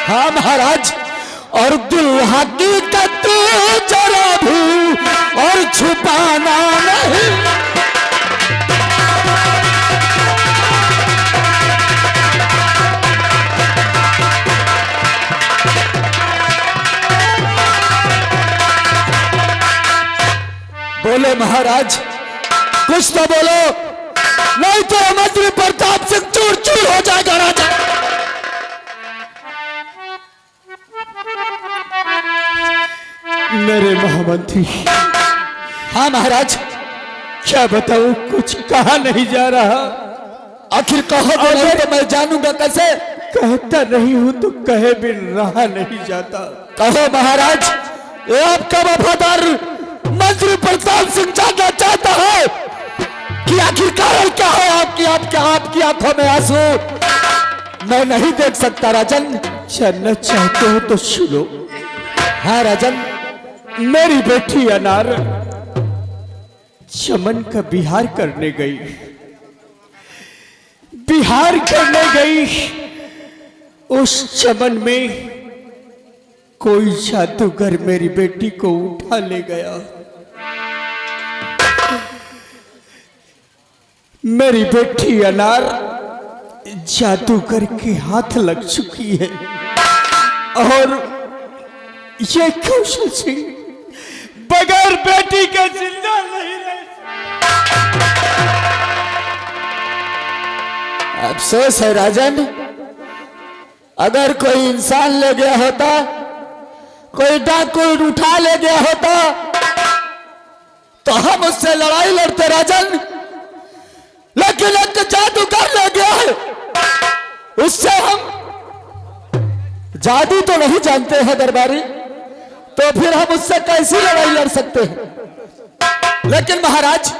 हाँ महाराज, और दिल हकीकत जरा भी और छुपाना नहीं। बोले महाराज, कुछ तो बोलो, नहीं तो मंत्री प्रताप सिंह चूर चूर हो जाएगा राजा। मेरे महामंत्री। हाँ महाराज, क्या बताऊं, कुछ कहा नहीं जा रहा। आखिर कहो बोले तो मैं जानूंगा कैसे। कहता नहीं हूं तो कहे भी रहा नहीं जाता। कहो महाराज, ये आपका वफादार मंत्री प्रताप सिंह जानना चाहता है कि आखिर कारण क्या है आपकी आंखों में आंसू मैं नहीं देख सकता राजन। जानना चाहते हो तो सुनो। हाँ राजन। मेरी बेटी अनार चमन का बिहार करने गई। उस चमन में कोई जादूगर मेरी बेटी को उठा ले गया। मेरी बेटी अनार जादूगर के हाथ लग चुकी है और ये कौशल सिंह बगैर बेटी के जिंदा नहीं रह सकता। अफसोस है राजन, अगर कोई इंसान ले गया होता, कोई डाकू उठा ले गया होता तो हम उससे लड़ाई लड़ते राजन, लेकिन एक जादूगर ले गया है, उससे हम जादू तो नहीं जानते हैं दरबारी, तो फिर हम उससे कैसी लड़ाई लड़ सकते हैं। लेकिन महाराज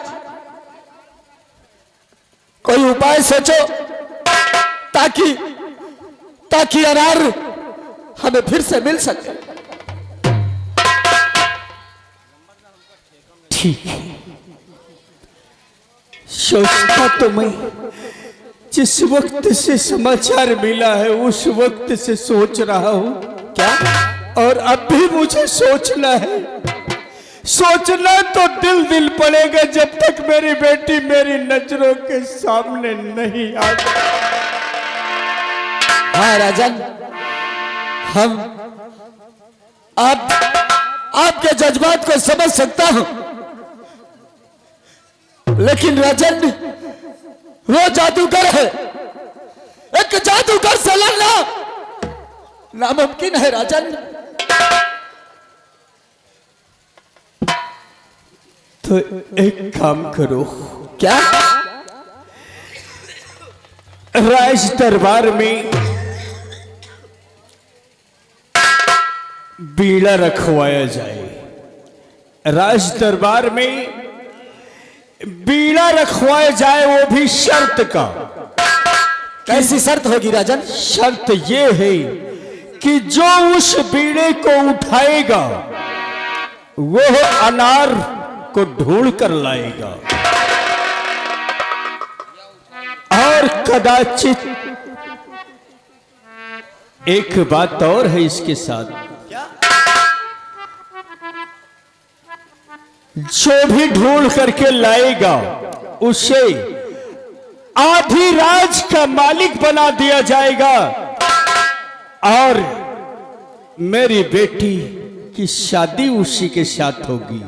कोई उपाय सोचो ताकि अनार हमें फिर से मिल सके। ठीक है, सोचता तो मैं जिस वक्त से समाचार मिला है उस वक्त से सोच रहा हूं। क्या? और अब भी मुझे सोचना है। सोचना तो दिल पड़ेगा जब तक मेरी बेटी मेरी नजरों के सामने नहीं आ जाए। हाँ राजन, हम आपके जज्बात को समझ सकता हूं, लेकिन राजन वो जादूगर है, एक जादूगर से लड़ना नामुमकिन है राजन। तो एक काम करो। क्या? राज दरबार में बीड़ा रखवाया जाए। राज दरबार में बीड़ा रखवाया जाए, वो भी शर्त का। कैसी शर्त होगी राजन? शर्त ये है कि जो उस बीड़े को उठाएगा वो अनार को ढूंढ कर लाएगा, और कदाचित एक बात और है इसके साथ, जो भी ढूंढ करके लाएगा उसे आधी राज का मालिक बना दिया जाएगा, और मेरी बेटी की शादी उसी के साथ होगी।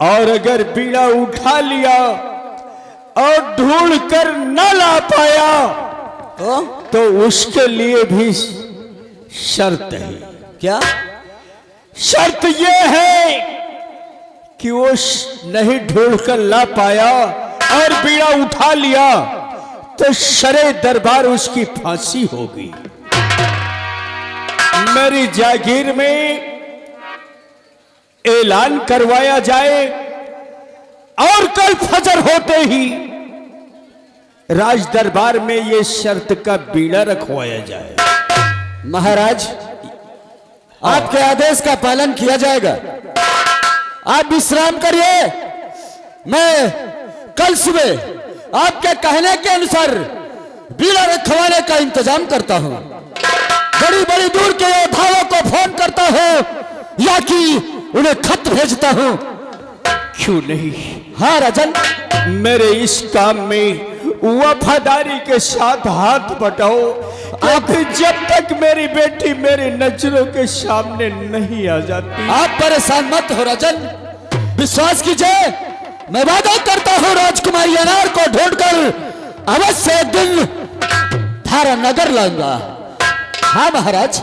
और अगर बीड़ा उठा लिया और ढूंढ कर न ला पाया तो उसके लिए भी शर्त है। क्या? शर्त यह है कि वो नहीं ढूंढ कर ला पाया और बीड़ा उठा लिया तो शरे दरबार उसकी फांसी होगी। मेरी जागीर में ऐलान करवाया जाए और कल फजर होते ही राज दरबार में ये शर्त का बीड़ा रखवाया जाए। महाराज, आपके आदेश का पालन किया जाएगा। आप विश्राम करिए, मैं कल सुबह आपके कहने के अनुसार बीड़ा रखवाने का इंतजाम करता हूं। बड़ी बड़ी दूर के योद्धाओं को फोन करता हूं या कि उन्हें खत भेजता हूं? क्यों नहीं? हाँ राजन, मेरे इस काम में वफादारी के साथ हाथ बटाओ। आप जब तक मेरी बेटी मेरी नजरों के सामने नहीं आ जाती। आप परेशान मत हो राजन, विश्वास कीजिए, मैं वादा करता हूं राजकुमारी अनार को ढूंढकर अवश्य एक दिन थारा नगर लाऊंगा। हाँ महाराज।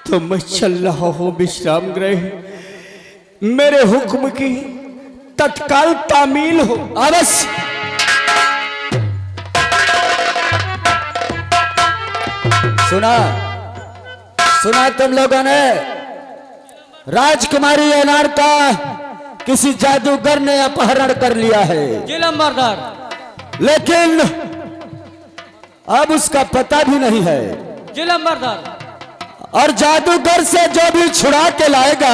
तो मैं चल रहा हूं विश्राम गृह। मेरे हुक्म की तत्काल तामील हो। अवश्य। सुना सुना तुम लोगों ने, राजकुमारी अनार का किसी जादूगर ने अपहरण कर लिया है। जी लंबरदार। लेकिन अब उसका पता भी नहीं है। जी लंबरदार। और जादूगर से जो भी छुड़ा के लाएगा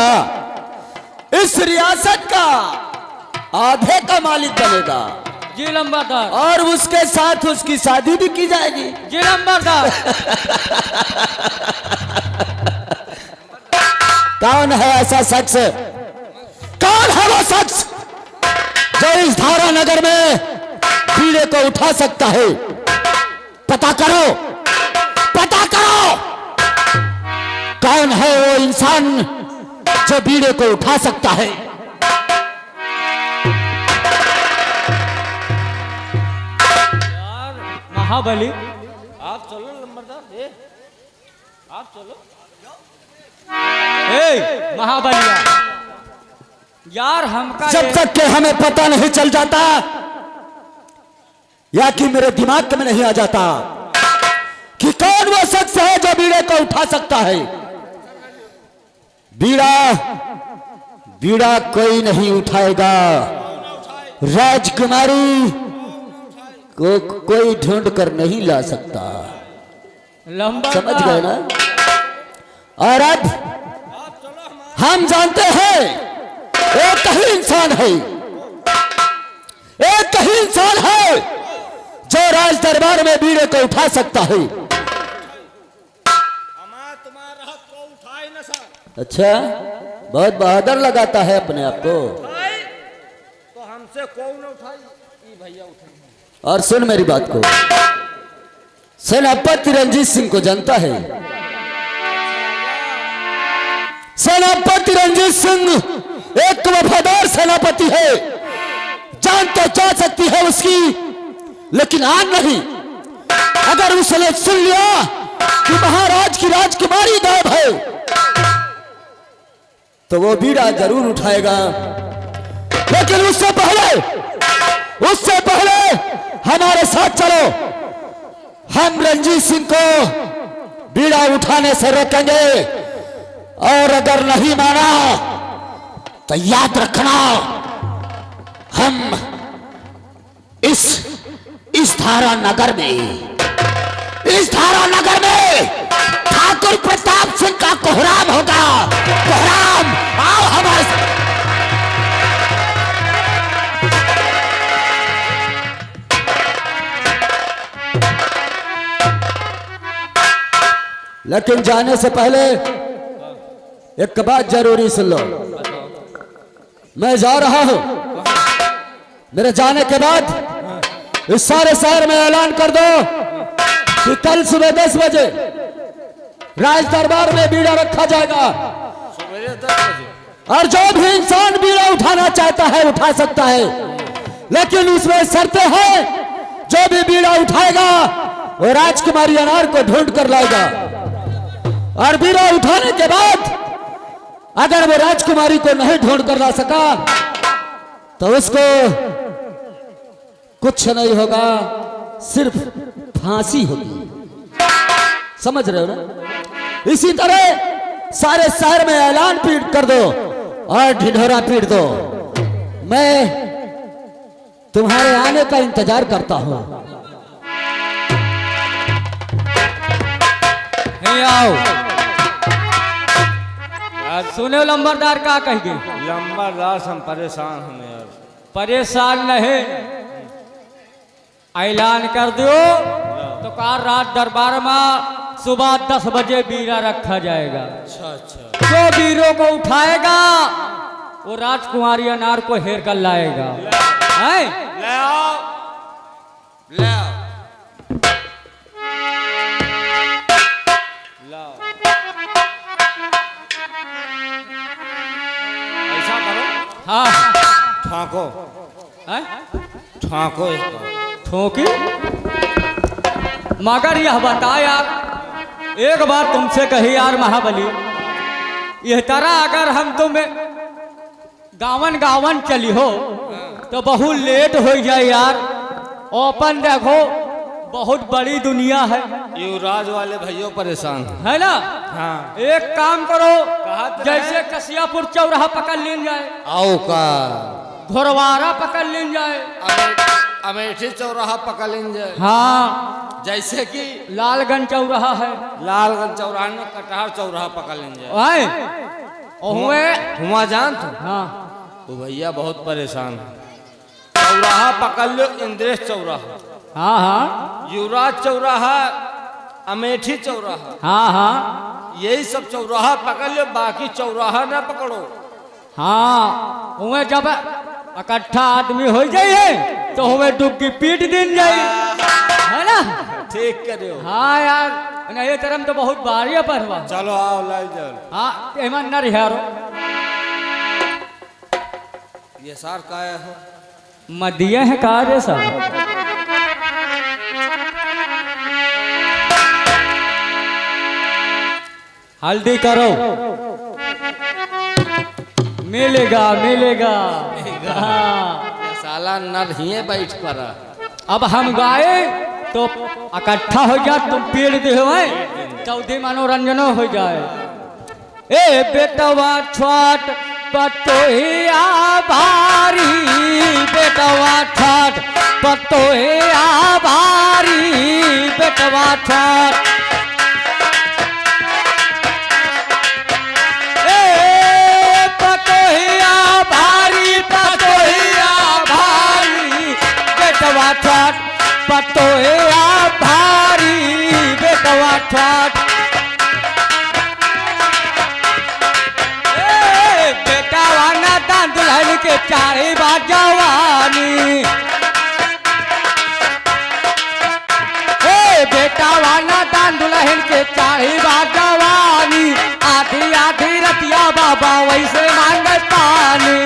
इस रियासत का आधे का मालिक बनेगा। जी लंबरदार। और उसके साथ उसकी शादी भी की जाएगी। जी लंबरदार। कौन है ऐसा शख्स? कौन है वो शख्स जो इस धारा नगर में बीड़े को उठा सकता है? पता करो, पता करो, कौन है वो इंसान जो बीड़े को उठा सकता है? महाबली, आप चलो लंबरदार। आप चलो। महाबलिया यार, हमका जब तक के हमें पता नहीं चल जाता या कि मेरे दिमाग में नहीं आ जाता कि कौन वो शख्स है जो बीड़े को उठा सकता है। बीड़ा बीड़ा कोई नहीं उठाएगा। राजकुमारी को कोई ढूंढ कर नहीं ला सकता। समझ गए ना? और अब हम जानते हैं एक ही इंसान है, एक ही इंसान है जो राज दरबार में बीड़े को उठा सकता है। अच्छा, बहुत बहादुर लगाता है अपने आप को। तो हमसे कौन उठाई? भैया उठाई। और सुन मेरी बात को, सेनापति रंजीत सिंह को जानता है? सेनापति रंजीत सिंह एक वफादार सेनापति है। जान तो जा सकती है उसकी, लेकिन आन नहीं। अगर उसने सुन लिया कि महाराज की राजकुमारी गायब है तो वो बीड़ा जरूर उठाएगा। लेकिन उससे पहले हमारे साथ चलो। हम रंजीत सिंह को बीड़ा उठाने से रोकेंगे, और अगर नहीं माना तो याद रखना, हम इस धारा नगर में ठाकुर प्रताप सिंह का कोहराम होगा। कोहराम, आओ हमारे साथ। लेकिन जाने से पहले एक बात जरूरी सुन लो। मैं जा रहा हूं। मेरे जाने के बाद इस सारे शहर में ऐलान कर दो कि कल सुबह 10 बजे राज दरबार में बीड़ा रखा जाएगा। और जो भी इंसान बीड़ा उठाना चाहता है उठा सकता है, लेकिन उसमें शर्तें हैं। जो भी बीड़ा उठाएगा वो राजकुमारी अनार को ढूंढ कर लाएगा। और बीड़ा उठाने के बाद अगर वो राजकुमारी को नहीं ढूंढ कर ला सका तो उसको कुछ नहीं होगा, सिर्फ फांसी होगी। समझ रहे हो ना? इसी तरह सारे शहर में ऐलान पीट कर दो और ढिढोरा पीट दो। मैं तुम्हारे आने का इंतजार करता हूं। आओ। सुने लंबरदार का कह गए? लंबरदार हम परेशान हमें यार। परेशान नहीं, ऐलान कर दो तो कार रात दरबार में सुबह 10 बजे बीरा रखा जाएगा। अच्छा अच्छा। जो बीरों को उठाएगा वो राजकुमारी अनार को हेर कर लाएगा। हैं? ले आओ, ले आओ। लाओ। ऐसा करो, हाँ। ठाको, हैं? ठाको इसको। ठोकी? मगर यह बता यार, एक बात तुमसे कही यार महाबली, यह तरह अगर हम तुम्हें गावन गावन चली हो तो बहुत लेट हो जाए यार। ओपन देखो, बहुत बड़ी दुनिया है, युवराज वाले भैया परेशान हैं। है ना? हाँ। एक काम करो, कहाँ जैसे कसियापुर चौराहा पकड़ लेन जाए, आओ का घोरवारा पकड़ लेन जाए, अमेठी चौराहा पकड़ लें जाए। हाँ, जैसे कि लालगंज चौराहा है, लालगंज चौराहा में कटहर चौराहा पकड़ लें जाए। आए हुए। हुआ जान तो हाँ वो भैया बहुत परेशान है। चौराहा पकड़ लो, इंद्रेश चौराहा, हाँ हाँ युवराज चौराहा, अमेठी चौराहा, हाँ हाँ यही सब चौराहा पकड़ लो, बाकी चौराहा ना पकड़ो। हाँ, हुए जब इकट्ठा आदमी हो जाइए तो हमें डुबकी पीट दिन जाइए, है ना? ठीक करे हो। हाँ यार, नहीं तरम तो बहुत बारिया पर हुआ। चलो आओ लाल जाओ। हाँ, एमन न रिहारो ये सार का हो मदिये है कार्य सब। हल्दी करो, मिलेगा मिलेगा। हाँ। ये साला नर ही बैठ पर। अब हम गाए तो इकट्ठा हो जा, तुम पीड़ दे हो, चौधरी मनोरंजनो हो जाए। ए बेटवा छठ पतोहिया भारी, बेटवा छठ पतोहिया भारी, बेटवा छठ। ए पतोहिया भारी, पतोहिया भारी, बेटवा छठ पतोहिया भारी, बेटवा छठ। बेटवा ना दान दुल्हन के चारे बार जवानी, बेटवा ना दान दुल्हन के चारे बार जवानी, आधी आधी रतिया बाबा वैसे मांगे पानी,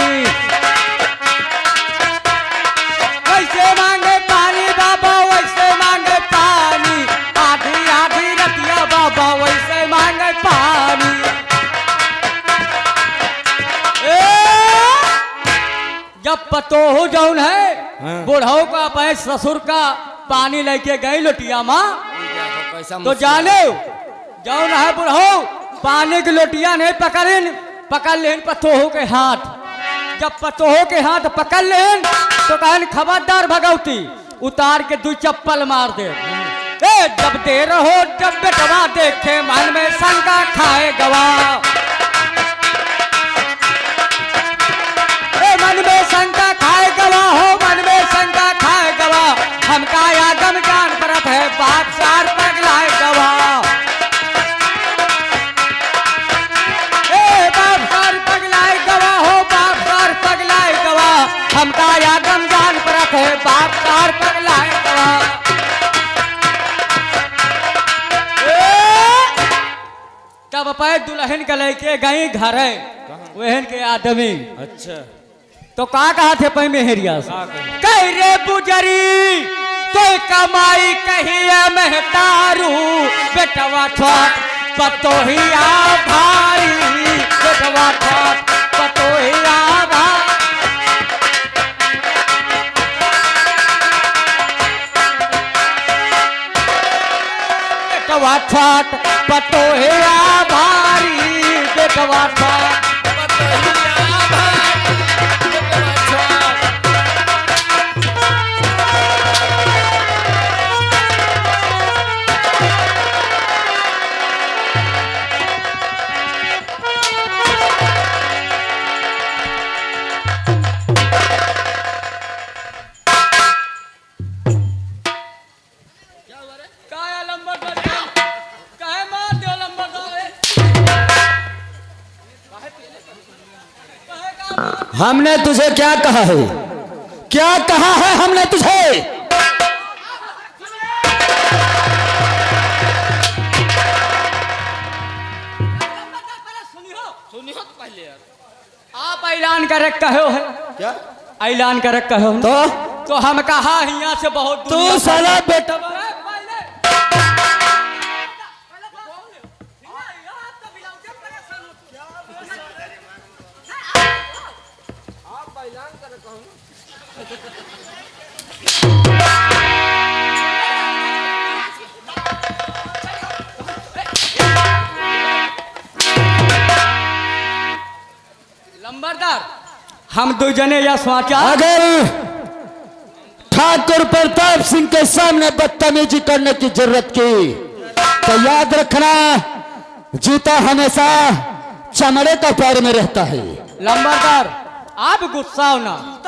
वैसे मांगे पानी बाबा वैसे मांगे पानी, आधी आधी रतिया बाबा वैसे मांगे पानी। जब पतो हो जौन है बुढ़ाओ का अपने ससुर का पानी लेके गई लोटिया माँ, तो जाने जौन है बुढ़ाओ पानी की लोटिया नहीं पकड़ लेन पतोहो के हाथ। जब पतोहो के हाथ पकड़ लेन तो कहन खबरदार भगवती, उतार के 2 चप्पल मार दे। जब देर हो जब बेटवा देखे मन में शंका खाए गवा, मन में शंका खाए गवा हो, मन में शंका खाए गवा, हमका आगम ज्ञान परत है बाप सार पगलाए गवा। बाप सार पगलाए गवा हो, बाप सार पगलाए गवा, हमका आगम ज्ञान परत है बाप सार पगलाए गवा। तब पे दुल्हन के लेके गई घर है वहन के आदमी। अच्छा, तो का कहा थे पै मेहरिया से, कह रे बुजरी तो कमाई कहिए महतारू, बेटवा छठ पतोहिया भारी, बेटवा छठ पतोहिया भारी, बेटवा छठ पतोहिया भारी, बेटवा छठ पतोहिया भारी, बेटवा छठ। हमने तुझे क्या कहा है? क्या कहा है हमने तुझे? सुनियो तो पहले यार। आप ऐलान करे कहो है, क्या ऐलान करे कहो तो हम कहा यहाँ से बहुत तू दुनिया साला बेटा लंबरदार, हम दो जने या समाचार अगर ठाकुर प्रताप सिंह के सामने बदतमीजी करने की जरूरत की तो याद रखना, जूता हमेशा चमड़े का पैर में रहता है। लंबरदार, आप गुस्सा हो ना।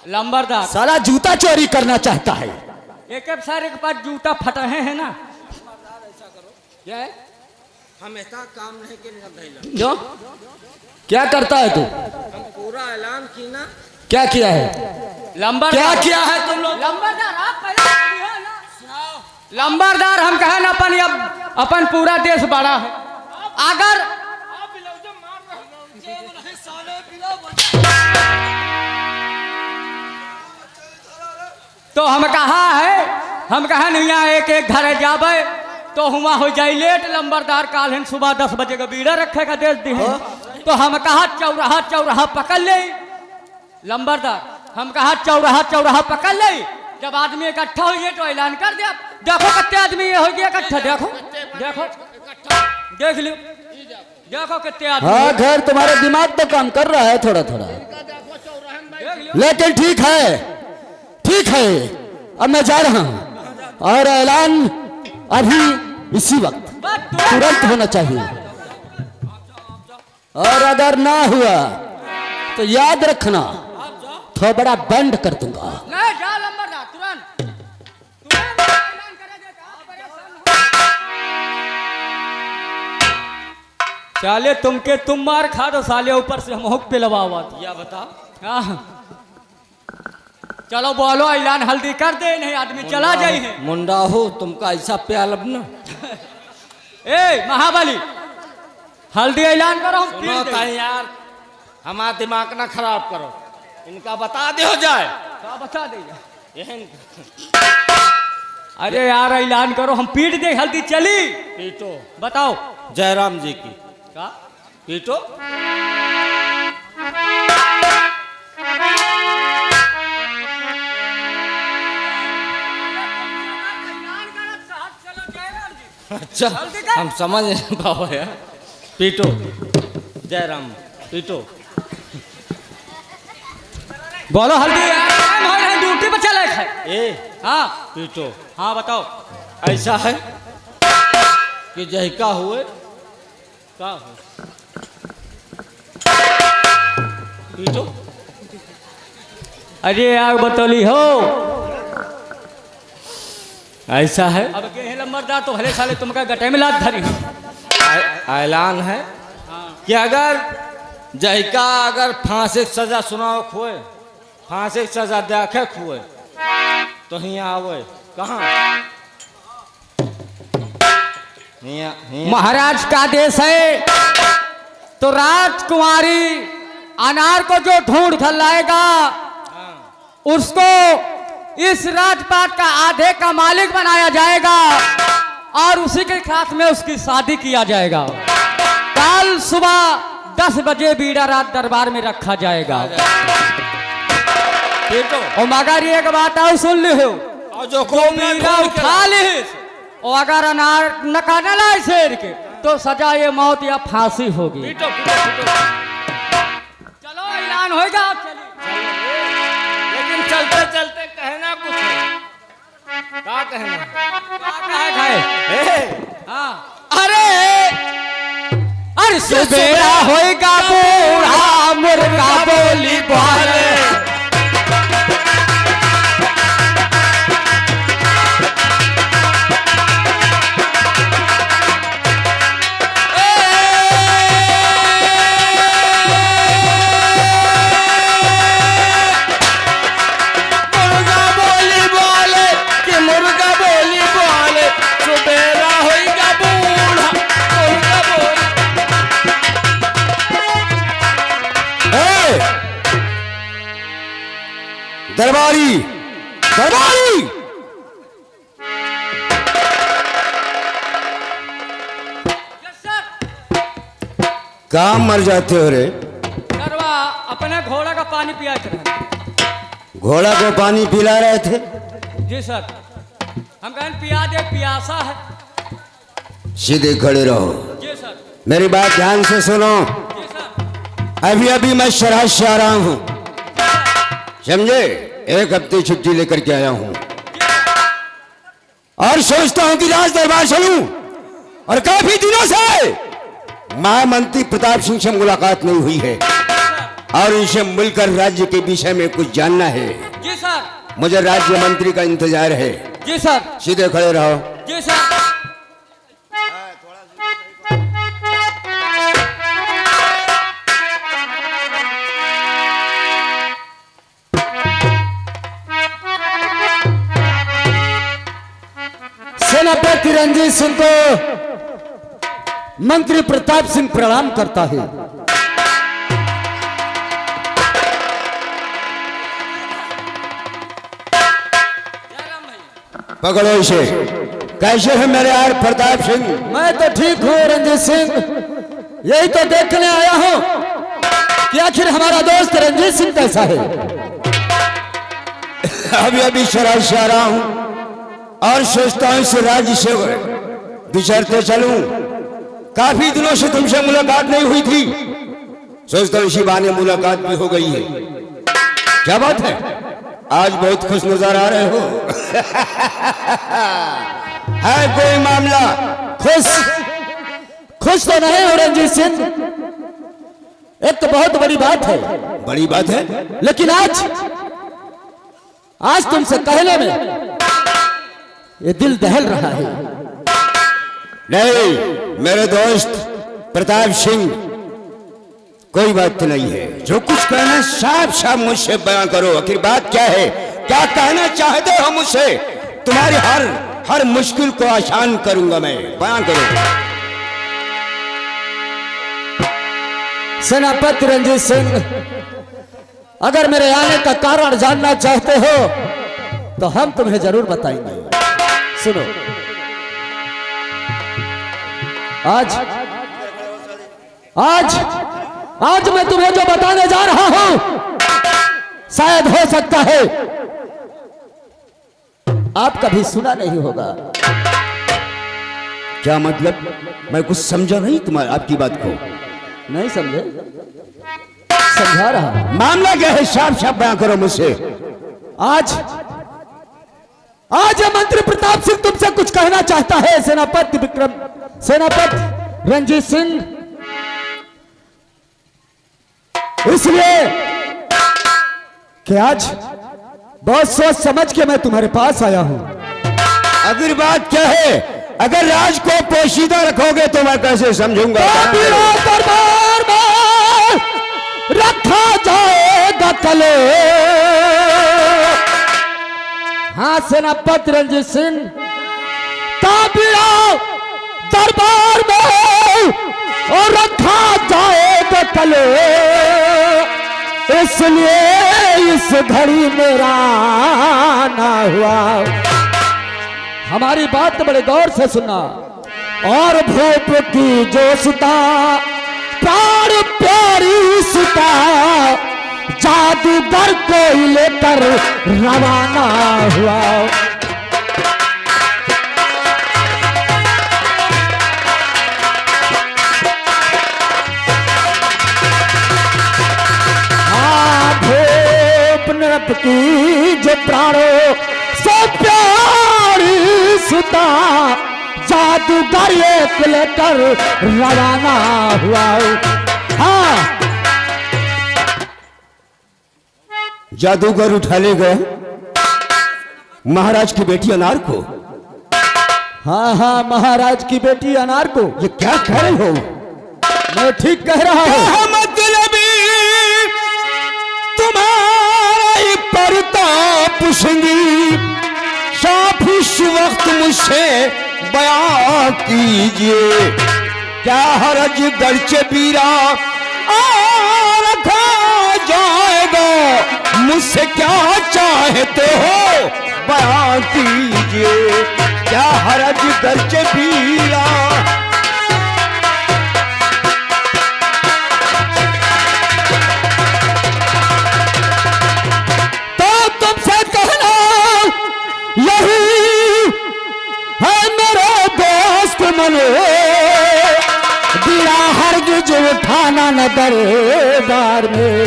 लंबरदार, साला जूता चोरी करना चाहता है। एक सारे के पास जूता फटे हैं ना। क्या है? हमेशा काम नहीं के नहीं क्यों? क्या करता है तू? हम पूरा ऐलान की ना। क्या किया है? लंबरदार, क्या किया है तुम लोग? लंबरदार, आप पहले सुनिए ना। लंबरदार, हम कहें ना अपन पूरा देश बड़ा है। अगर तो हम कहा नहीं यहाँ एक एक घर जाबे तो हुआ हो जाए लेट। लंबरदार काल हिन सुबह 10 बजे का बीड़ा रखे का देश दी तो हम कहा चौराहा चौराहा पकड़ ले। लंबरदार, हम कहा चौराहा चौराहा पकड़ ले। जब आदमी इकट्ठा हो गए तो ऐलान कर दिया। देखो कितने आदमी ये हो गया इकट्ठा। देखो देखो देख लो, देखो कितने आदमी। हाँ, घर तुम्हारे दिमाग तो काम कर रहा है थोड़ा थोड़ा, लेकिन ठीक है, ठीक है। अब मैं जा रहा हूँ और ऐलान अभी इसी वक्त तुरंत होना चाहिए, और अगर ना हुआ तो याद रखना तो बड़ा दंड कर दूंगा। नहीं जा लंबरदार, तुरंत तुरंत ऐलान करेगा। आप परेशान हो। साले तुम मार खा दो साले, ऊपर से हम हुक पे लवा हुआ था। या बता। हाँ। चलो बोलो, ऐलान हल्दी कर दे, नहीं आदमी चला जाए। मुंडा हो तुमका ऐसा प्यालब ना। ए महाबली, हल्दी ऐलान करो, हम सुनो पी ताई यार, हमारा दिमाग ना खराब करो। इनका बता दे हो जाए। क्या बता देगा। एहन अरे यार ऐलान करो, हम पीट दे, हल्दी चली। पीटो। बताओ जयराम जी की क्या? पीटो। अच्छा, हम समझ नहीं पाओ यार। पीटो जयराम, पीटो। बोलो हल्दी टाइम हो रहा है, ड्यूटी पे चले है। ए हाँ पीटो। हाँ बताओ। ऐसा है कि जहिका हुए का हो पीटो। अरे यार बतौली हो। ऐसा है। अब के हैं लंबरदार तो भले साले तुमका गटे में लात धरी। ऐलान है कि अगर जहिका अगर फांसी की सजा सुनाओ खोए, फांसी की सजा देखे खोए तो हियाँ आवे। कहाँ? महाराज का देश है तो राजकुमारी अनार को जो ढूंढ कर लाएगा उसको इस राजपाट का आधे का मालिक बनाया जाएगा और उसी के साथ में उसकी शादी किया जाएगा। कल सुबह 10 बजे बीड़ा रात दरबार में रखा जाएगा। और मगर एक बात और सुन ली हो, और जो बीड़ा उठा ली और अगर अनार न काटा लाए शेर के तो सजा ये मौत या फांसी होगी। चलो ऐलान होगा। आप चलिए। लेकिन चलते चलते कहना कुछ है। क्या कहना? हाँ। अरे सुबेरा होएगा बूढ़ा मुर्गा बोली बोले। कहाँ मर जाते हो रे? करवा अपने घोड़ा का पानी पिया रहे। घोड़ा को पानी पिला रहे थे? जी सर, हम कहें पिया दे, प्यासा है। सीधे खड़े रहो। जी सर। मेरी बात ध्यान से सुनो। जी सर। अभी अभी मैं शराब से आ रहा हूँ, समझे? 1 हफ्ते छुट्टी लेकर के आया हूँ और सोचता हूँ कि राज दरबार चलूं, और काफी दिनों से महामंत्री प्रताप सिंह से मुलाकात नहीं हुई है और इनसे मिलकर राज्य के विषय में कुछ जानना है। जी सर। मुझे राज्य मंत्री का इंतजार है। जी सर। सीधे खड़े रहो। जी सर। सेनापति रंजीत सिंह को मंत्री प्रताप सिंह प्रणाम करता है। पकड़ो इसे। कैसे है मेरे यार प्रताप सिंह? मैं तो ठीक हूँ रंजीत सिंह, यही तो देखने आया हूँ कि आखिर हमारा दोस्त रंजीत सिंह कैसा है। अभी अभी शराब से आ रहा हूँ और सोचता हूँ इस राज्य से विचरते चलूं। काफी दिनों से तुमसे मुलाकात नहीं हुई थी, सोचता हूँ इसी बहाने मुलाकात भी हो गई है। क्या बात है, आज बहुत खुश नजर आ रहे हो। है कोई मामला? खुश तो नहीं हो रंजीत सिंह, एक तो बहुत बड़ी बात है। बड़ी बात है? लेकिन आज तुमसे कहने में ये दिल दहल रहा है। नहीं मेरे दोस्त प्रताप सिंह, कोई बात नहीं है। जो कुछ कहना साफ साफ मुझसे बयां करो। आखिर बात क्या है? क्या कहना चाहते हो मुझसे? तुम्हारी हर मुश्किल को आसान करूंगा मैं। बयां करो। सेनापति रंजीत सिंह, अगर मेरे आने का कारण जानना चाहते हो तो हम तुम्हें जरूर बताएंगे। सुनो, आज मैं तुम्हें जो बताने जा रहा हूं, शायद हो सकता है आप कभी सुना नहीं होगा। क्या मतलब? मैं कुछ समझा नहीं तुम्हारी आपकी बात को। नहीं समझे? समझा रहा हूं। मामला क्या है? साफ साफ बयां करो मुझसे। आज ये मंत्री प्रताप सिंह तुमसे कुछ कहना चाहता है। सेनापति रंजीत सिंह, इसलिए कि आज बहुत सोच समझ के मैं तुम्हारे पास आया हूं। अगर बात क्या है? अगर राज को पोशीदा रखोगे तो मैं कैसे समझूंगा? दरबार में रखा जाएगा कले। हाँ सेनापति रंजीत सिंह, ताबिया दरबार में और रखा जाएगा कले, इसलिए इस घड़ी मेरा ना हुआ। हमारी बात बड़े गौर से सुनना। और भूप की जो सुता प्राण प्यारी सुता, जादूगर को लेकर रवाना हुआ। भूप नृप की जो प्राणों से प्यारी सुता, जादूगर एक लेकर रवाना हुआ। हाँ, जादूगर उठा ले गए महाराज की बेटी अनार को। हाँ, महाराज की बेटी अनार को। ये क्या कह रहे हो? मैं ठीक कह रहा हूँ। मतलब तुम्हारा प्रताप सिंह साफ इस वक्त मुझसे बयां कीजिए। क्या हरज गर्चे पीरा रखा जाएगा? मुझसे क्या चाहते हो? बयां कीजिए। क्या हरज गर्चे पीरा बनो, बीड़ा हरगिज उठाना न दरबार में,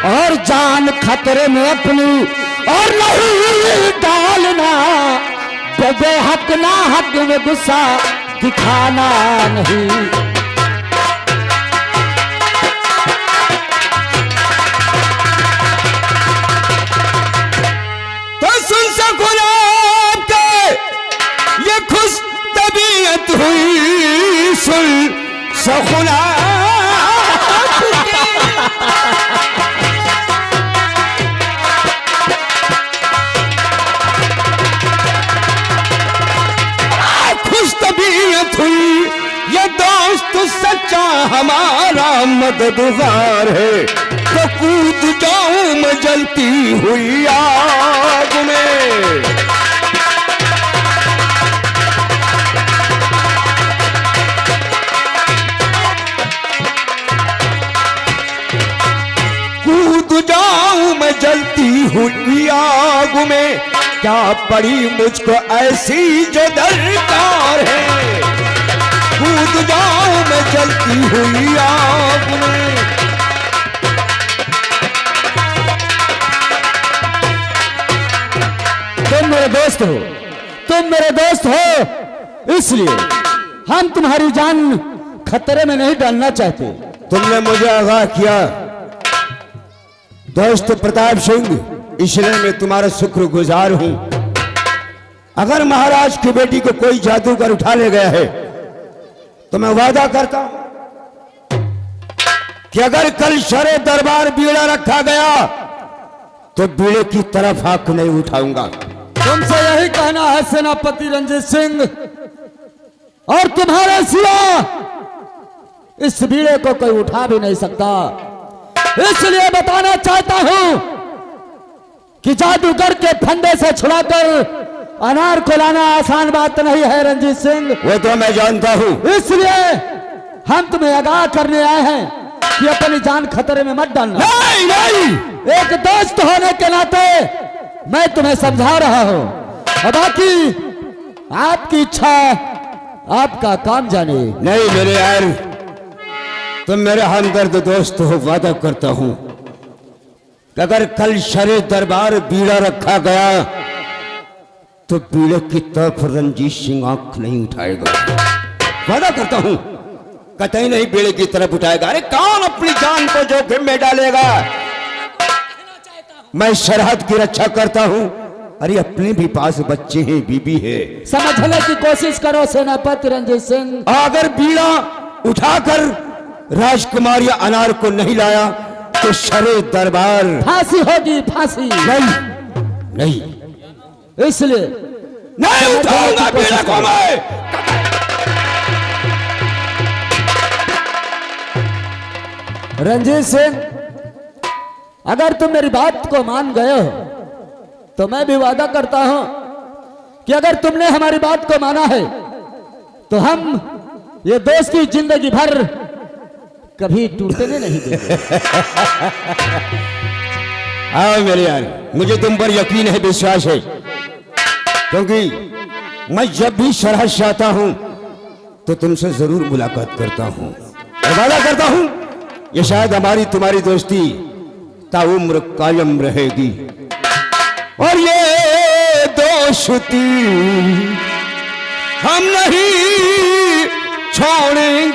और जान खतरे में अपनी और नहीं डालना, बेहक ना हक में गुस्सा दिखाना नहीं। तो सुन सको आपके ये खुश तबीयत हुई, सुन सकुना खुश तबीयत हुई, ये दोस्त सच्चा हमारा मददगार है, तो कूद जाऊं मैं जलती हुई आग में। कूद जाऊं मैं जलती हुई आग में, क्या पड़ी मुझको ऐसी जो दरकार है, कूद जाऊं मैं जलती हुई आग में। तुम मेरे दोस्त हो, तुम मेरे दोस्त हो, इसलिए हम तुम्हारी जान खतरे में नहीं डालना चाहते। तुमने मुझे आगाह किया दोस्त प्रताप सिंह, इसलिए मैं तुम्हारा शुक्रगुजार हूं। अगर महाराज की बेटी को कोई जादूगर उठा ले गया है तो मैं वादा करता हूं कि अगर कल शरे दरबार बीड़ा रखा गया तो बीड़े की तरफ आंख नहीं उठाऊंगा। तुमसे यही कहना है सेनापति रंजीत सिंह, और तुम्हारे सिवा इस बीड़े को कोई उठा भी नहीं सकता। इसलिए बताना चाहता हूं कि जादूगर के फंदे से छुड़ाकर अनार को लाना आसान बात नहीं है रंजीत सिंह। वो तो मैं जानता हूं। इसलिए हम तुम्हें आगाह करने आए हैं कि अपनी जान खतरे में मत डालना। नहीं नहीं, एक दोस्त होने के नाते मैं तुम्हें समझा रहा हूं, और बाकी आपकी इच्छा, आपका काम जाने। नहीं मेरे यार, तुम मेरे हमदर्द दोस्त हो। वादा करता हूं कि अगर कल शरे दरबार बीड़ा रखा गया तो बीड़े की तरफ रंजीत सिंह आंख नहीं उठाएगा। वादा करता हूं कतई नहीं बीड़े की तरफ उठाएगा। अरे कौन अपनी जान को जोखिम में डालेगा? मैं सरहद की रक्षा करता हूं। अरे अपने भी पास बच्चे हैं, बीबी है। समझने की कोशिश करो सेनापति रंजीत सिंह। अगर बीड़ा उठाकर राजकुमार या अनार को नहीं लाया तो शरे दरबार फांसी होगी, फांसी। नहीं नहीं, इसलिए नहीं उठाऊंगा बीड़ा को मैं। रंजीत सिंह, अगर तुम मेरी बात को मान गए हो तो मैं भी वादा करता हूं कि अगर तुमने हमारी बात को माना है तो हम ये दोस्ती जिंदगी भर कभी टूटने नहीं देंगे। हाँ मेरे यार, मुझे तुम पर यकीन है, विश्वास है, क्योंकि मैं जब भी सरहद से आता हूं तो तुमसे जरूर मुलाकात करता हूं और वादा करता हूं ये शायद हमारी तुम्हारी दोस्ती ताउम्र कायम रहेगी। और ये दोस्ती हम नहीं छोड़ेंगे।